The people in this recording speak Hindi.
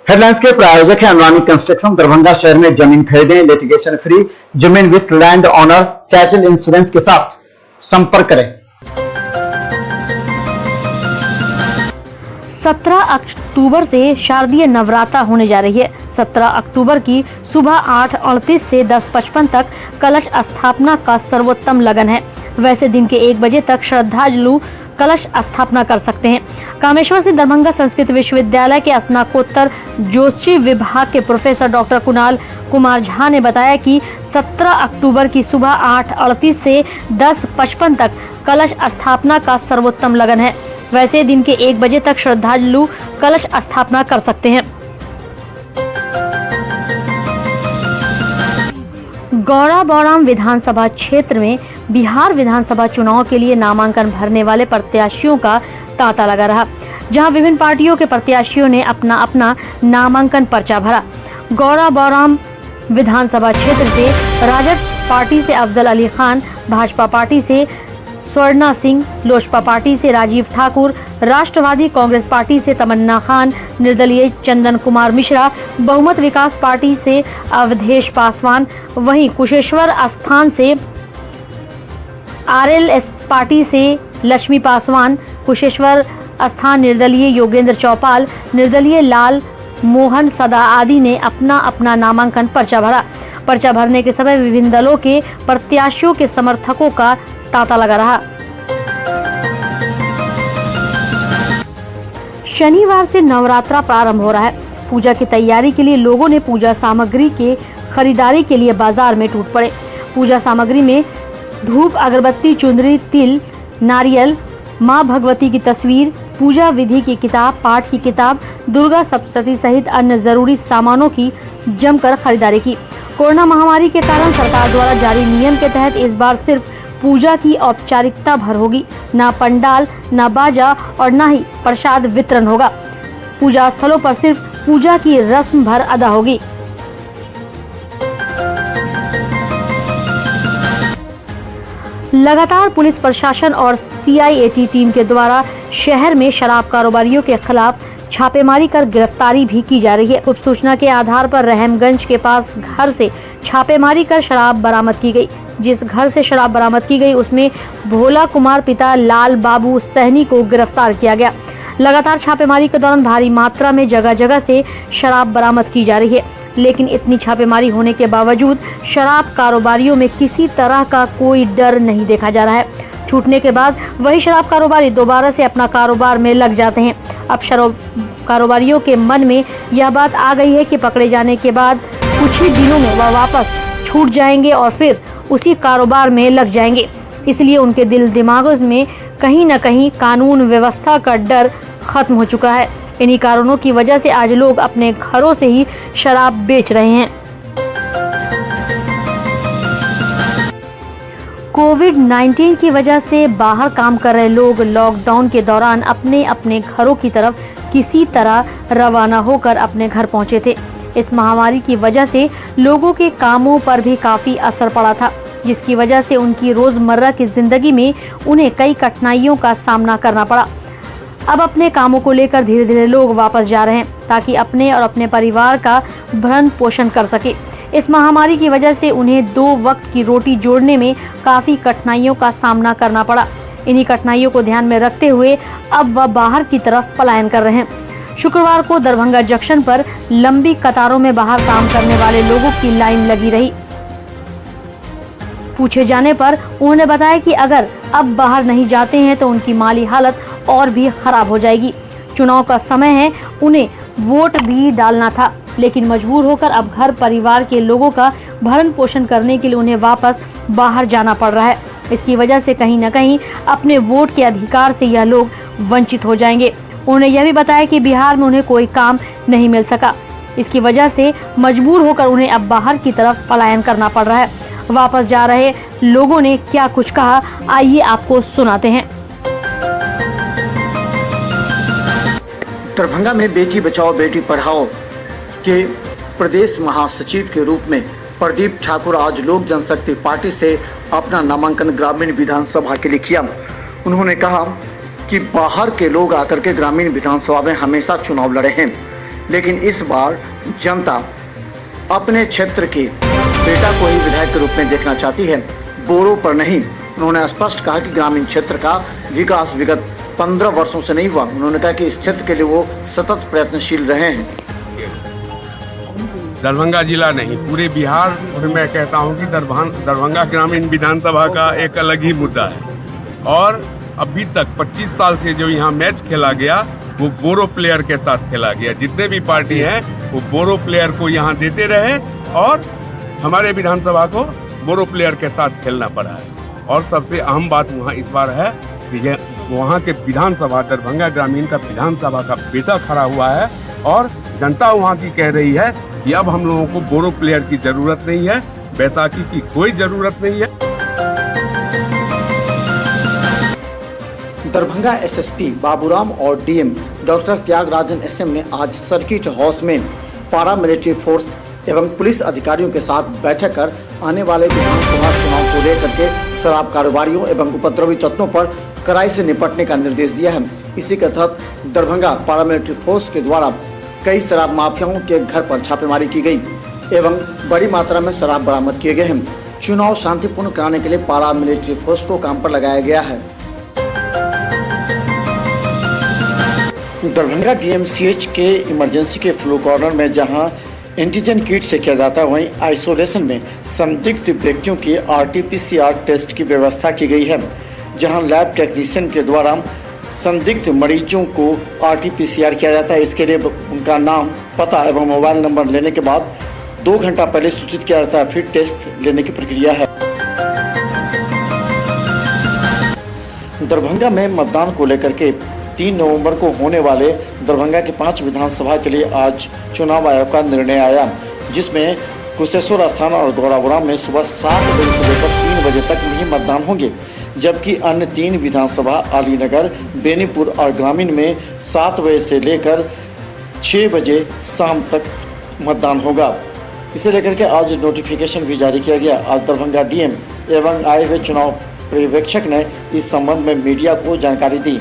हेडलाइंस के प्रायोजक हैं अनुरानी कंस्ट्रक्शन। दरभंगा शहर में जमीन खरीदें लिटिगेशन फ्री, जमीन with land owner title insurance के साथ संपर्क करें। 17 अक्टूबर से शारदीय नवरात्रा होने जा रही है। 17 अक्टूबर की सुबह 8:38 से 10:55 तक कलश स्थापना का सर्वोत्तम लगन है। वैसे दिन के 1 बजे तक श्रद्धालु कलश स्थापना कर सकते हैं। कामेश्वर से दरभंगा संस्कृत विश्वविद्यालय के स्नातकोत्तर ज्योतिषी विभाग के प्रोफेसर डॉक्टर कुणाल कुमार झा ने बताया कि 17 अक्टूबर की सुबह 8:38 से 10:55 तक कलश स्थापना का सर्वोत्तम लगन है। वैसे दिन के 1 बजे तक श्रद्धालु कलश स्थापना कर सकते हैं। गौड़ाबौराम विधानसभा क्षेत्र में बिहार विधानसभा चुनाव के लिए नामांकन भरने वाले प्रत्याशियों का तांता लगा रहा, जहां विभिन्न पार्टियों के प्रत्याशियों ने अपना अपना नामांकन पर्चा भरा। गौड़ाबौराम विधानसभा क्षेत्र से राजद पार्टी से अफजल अली खान, भाजपा पार्टी से स्वर्णा सिंह, लोजपा पार्टी से राजीव ठाकुर, राष्ट्रवादी कांग्रेस पार्टी से तमन्ना खान, निर्दलीय चंदन कुमार मिश्रा, बहुमत विकास पार्टी से अवधेश पासवान, वहीं कुशेश्वर स्थान से आरएलएस पार्टी से लक्ष्मी पासवान, कुशेश्वर स्थान निर्दलीय योगेंद्र चौपाल, निर्दलीय लाल मोहन सदा आदि ने अपना अपना नामांकन पर्चा भरा। पर्चा भरने के समय विभिन्न दलों के प्रत्याशियों के समर्थकों का तांता लगा रहा। शनिवार से नवरात्रा प्रारंभ हो रहा है। पूजा की तैयारी के लिए लोगों ने पूजा सामग्री के खरीदारी के लिए बाजार में टूट पड़े। पूजा सामग्री में धूप, अगरबत्ती, चुंदरी, तिल, नारियल, मां भगवती की तस्वीर, पूजा विधि की किताब, पाठ की किताब, दुर्गा सप्तशती सहित अन्य जरूरी सामानों की जमकर खरीदारी की। कोरोना महामारी के कारण सरकार द्वारा जारी नियम के तहत इस बार सिर्फ पूजा की औपचारिकता भर होगी। ना पंडाल, ना बाजा और ना ही प्रसाद वितरण होगा। पूजा स्थलों पर सिर्फ पूजा की रस्म भर अदा होगी। लगातार पुलिस प्रशासन और सीआईएटी टीम के द्वारा शहर में शराब कारोबारियों के खिलाफ छापेमारी कर गिरफ्तारी भी की जा रही है। गुप्त सूचना के आधार पर रहमगंज के पास घर से छापेमारी कर शराब बरामद की गई। जिस घर से शराब बरामद की गई उसमें भोला कुमार पिता लाल बाबू सहनी को गिरफ्तार किया गया। लगातार छापेमारी के दौरान भारी मात्रा में जगह जगह से शराब बरामद की जा रही है, लेकिन इतनी छापेमारी होने के बावजूद शराब कारोबारियों में किसी तरह का कोई डर नहीं देखा जा रहा है। छूटने के बाद वही शराब कारोबारी दोबारा से अपना कारोबार में लग जाते हैं। अब शराब कारोबारियों के मन में यह बात आ गई है कि पकड़े जाने के बाद कुछ ही दिनों में वह वापस छूट जाएंगे और फिर उसी कारोबार में लग जाएंगे। इसलिए उनके दिल दिमागों में कहीं न कहीं कानून व्यवस्था का डर खत्म हो चुका है। इन्हीं कारणों की वजह से आज लोग अपने घरों से ही शराब बेच रहे हैं। कोविड-19 की वजह से बाहर काम कर रहे लोग लॉकडाउन के दौरान अपने अपने घरों की तरफ किसी तरह रवाना होकर अपने घर पहुंचे थे। इस महामारी की वजह से लोगों के कामों पर भी काफी असर पड़ा था, जिसकी वजह से उनकी रोजमर्रा की जिंदगी में उन्हें कई कठिनाइयों का सामना करना पड़ा। अब अपने कामों को लेकर धीरे धीरे लोग वापस जा रहे हैं ताकि अपने और अपने परिवार का भरण पोषण कर सके। इस महामारी की वजह से उन्हें 2 वक्त की रोटी जोड़ने में काफी कठिनाइयों का सामना करना पड़ा। इन्हीं कठिनाइयों को ध्यान में रखते हुए अब वह बाहर की तरफ पलायन कर रहे हैं। शुक्रवार को दरभंगा जंक्शन पर लंबी कतारों में बाहर काम करने वाले लोगों की लाइन लगी रही। पूछे जाने पर उन्होंने बताया कि अगर अब बाहर नहीं जाते हैं तो उनकी माली हालत और भी खराब हो जाएगी। चुनाव का समय है, उन्हें वोट भी डालना था, लेकिन मजबूर होकर अब घर परिवार के लोगों का भरण पोषण करने के लिए उन्हें वापस बाहर जाना पड़ रहा है। इसकी वजह से कहीं न कहीं अपने वोट के अधिकार से यह लोग वंचित हो जाएंगे। उन्होंने यह भी बताया कि बिहार में उन्हें कोई काम नहीं मिल सका, इसकी वजह से मजबूर होकर उन्हें अब बाहर की तरफ पलायन करना पड़ रहा है। वापस जा रहे लोगों ने क्या कुछ कहा, आइए आपको सुनाते हैं। दरभंगा में बेटी बचाओ बेटी पढ़ाओ के प्रदेश महासचिव के रूप में प्रदीप ठाकुर आज लोक जनशक्ति पार्टी से अपना नामांकन ग्रामीण विधानसभा के लिए किया। उन्होंने कहा कि बाहर के लोग आकर के ग्रामीण विधानसभा में हमेशा चुनाव लड़े हैं, लेकिन इस बार जनता अपने क्षेत्र के बेटा को ही विधायक के रूप में देखना चाहती है, बोरो पर नहीं। उन्होंने स्पष्ट कहा कि ग्रामीण क्षेत्र का विकास विगत 15 वर्षों से नहीं हुआ। उन्होंने कहा कि इस क्षेत्र के लिए वो सतत प्रयत्नशील रहे हैं। दरभंगा जिला नहीं, पूरे बिहार और मैं कहता हूं कि दरभंगा ग्रामीण विधानसभा का एक अलग ही मुद्दा है। और अभी तक 25 साल से जो यहाँ मैच खेला गया वो बोरो प्लेयर के साथ खेला गया। जितने भी पार्टी हैं वो बोरो प्लेयर को यहाँ देते रहे और हमारे विधानसभा को बोरो प्लेयर के साथ खेलना पड़ा है। और सबसे अहम बात वहाँ इस बार है कि ये वहाँ के विधानसभा, दरभंगा ग्रामीण का विधानसभा का बेटा खड़ा हुआ है और जनता वहाँ की कह रही है कि अब हम लोगों को बोरो प्लेयर की जरूरत नहीं है, बैसाखी की कोई जरूरत नहीं है। दरभंगा एसएसपी बाबूराम और डीएम डॉक्टर त्यागराजन एसएम ने आज सर्किट हाउस में पारा मिलिट्री फोर्स एवं पुलिस अधिकारियों के साथ बैठक कर आने वाले विधानसभा चुनाव को लेकर के शराब कारोबारियों एवं उपद्रवी तत्वों पर कड़ाई से निपटने का निर्देश दिया है। इसी के तहत दरभंगा पारा मिलिट्री फोर्स के द्वारा कई शराब माफियाओं के घर पर छापेमारी की गई एवं बड़ी मात्रा में शराब बरामद किए गए हैं। चुनाव शांतिपूर्ण कराने के लिए पारा मिलिट्री फोर्स को काम पर लगाया गया है। दरभंगा डीएमसीएच के इमरजेंसी के फ्लू कॉर्नर में जहां एंटीजन किट से किया जाता है, वहीं आइसोलेशन में संदिग्ध व्यक्तियों के RT-PCR टेस्ट की व्यवस्था की गई है, जहां लैब टेक्नीशियन के द्वारा संदिग्ध मरीजों को RT-PCR किया जाता है। इसके लिए उनका नाम, पता एवं मोबाइल नंबर लेने के बाद 2 घंटा पहले सूचित किया जाता है, फिर टेस्ट लेने की प्रक्रिया है। दरभंगा में मतदान को लेकर के 3 नवंबर को होने वाले दरभंगा के 5 विधानसभा के लिए आज चुनाव आयोग का निर्णय आया, जिसमें कुशेश्वर स्थान और गौरापुरा में सुबह 7 बजे से लेकर 3 बजे तक ही मतदान होंगे, जबकि अन्य 3 विधानसभा अलीनगर, बेनीपुर और ग्रामीण में 7 बजे से लेकर 6 बजे शाम तक मतदान होगा। इसे लेकर के आज नोटिफिकेशन भी जारी किया गया। आज दरभंगा डीएम एवं आए हुए चुनाव पर्यवेक्षक ने इस संबंध में मीडिया को जानकारी दी।